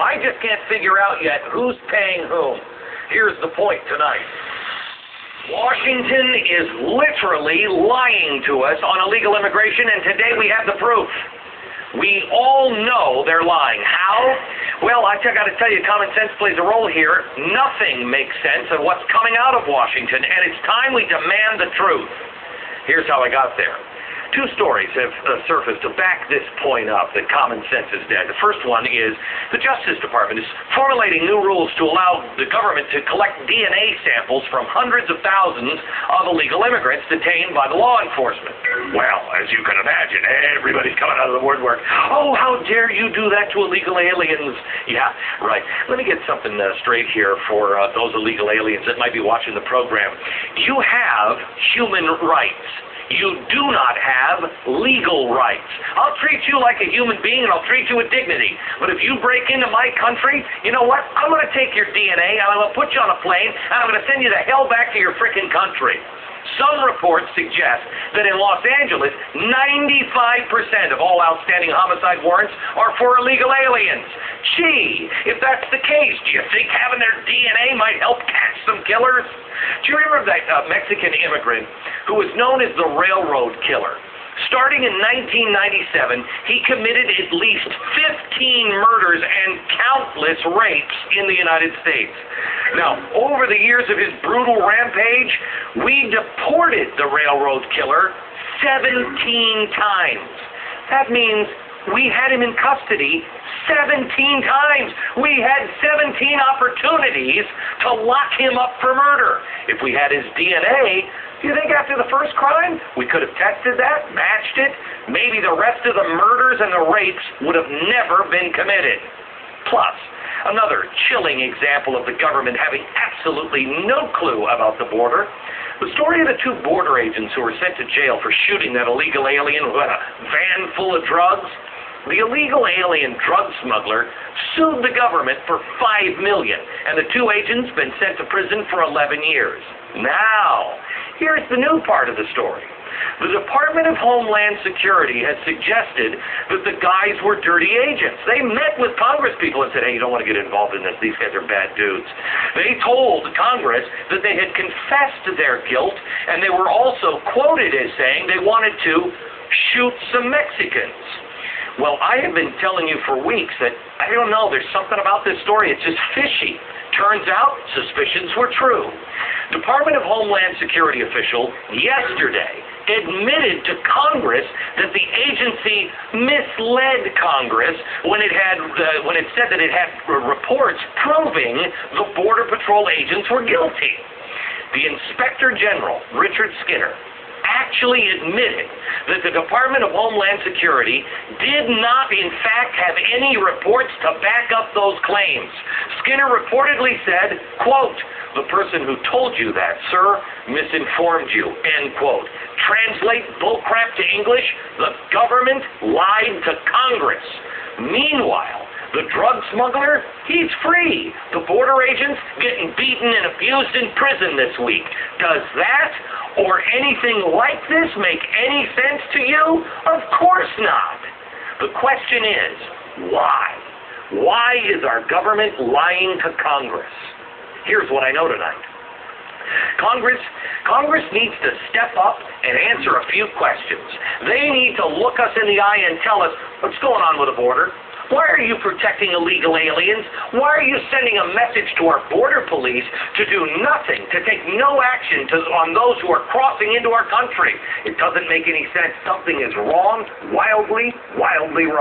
I just can't figure out yet who's paying whom. Here's the point tonight. Washington is literally lying to us on illegal immigration, and today we have the proof. We all know they're lying. How? Well, I got to tell you, common sense plays a role here. Nothing makes sense of what's coming out of Washington, and it's time we demand the truth. Here's how I got there. Two stories have surfaced to back this point up, that common sense is dead. The first one is the Justice Department is formulating new rules to allow the government to collect DNA samples from hundreds of thousands of illegal immigrants detained by the law enforcement. Well, as you can imagine, everybody's coming out of the woodwork. Oh, how dare you do that to illegal aliens? Yeah, right. Let me get something straight here for those illegal aliens that might be watching the program. You have human rights. You do not have legal rights. I'll treat you like a human being, and I'll treat you with dignity. But if you break into my country, you know what? I'm going to take your DNA, and I'm going to put you on a plane, and I'm going to send you the hell back to your frickin' country. Some reports suggest that in Los Angeles, 95% of all outstanding homicide warrants are for illegal aliens. Gee, if that's the case, do you think having their DNA might help catch some killers? Do you remember that Mexican immigrant who was known as the Railroad Killer? Starting in 1997, he committed at least 15 murders and countless rapes in the United States. Now, over the years of his brutal rampage, we deported the Railroad Killer 17 times. That means we had him in custody 17 times. We had 17 opportunities to lock him up for murder. If we had his DNA, do you think after the first crime, we could have tested that, matched it? Maybe the rest of the murders and the rapes would have never been committed. Plus, another chilling example of the government having absolutely no clue about the border. The story of the two border agents who were sent to jail for shooting that illegal alien who had a van full of drugs. The illegal alien drug smuggler sued the government for $5 million, and the two agents been sent to prison for 11 years. Now, here's the new part of the story. The Department of Homeland Security has suggested that the guys were dirty agents. They met with Congress people and said, hey, you don't want to get involved in this. These guys are bad dudes. They told Congress that they had confessed to their guilt, and they were also quoted as saying they wanted to shoot some Mexicans. Well, I have been telling you for weeks that, I don't know, there's something about this story. It's just fishy. Turns out, suspicions were true. Department of Homeland Security official yesterday admitted to Congress that the agency misled Congress when it said that it had reports proving the Border Patrol agents were guilty. The Inspector General, Richard Skinner, actually admitted that the Department of Homeland Security did not, in fact, have any reports to back up those claims. Skinner reportedly said, quote, "The person who told you that, sir, misinformed you," end quote. Translate bullcrap to English, the government lied to Congress. Meanwhile, the drug smuggler, he's free. The border agent's getting beaten and abused in prison this week. Does that or anything like this make any sense to you? Of course not. The question is, why? Why is our government lying to Congress? Here's what I know tonight. Congress needs to step up and answer a few questions. They need to look us in the eye and tell us what's going on with the border. Why are you protecting illegal aliens? Why are you sending a message to our border police to do nothing, to take no action on those who are crossing into our country? It doesn't make any sense. Something is wrong, wildly, wildly wrong.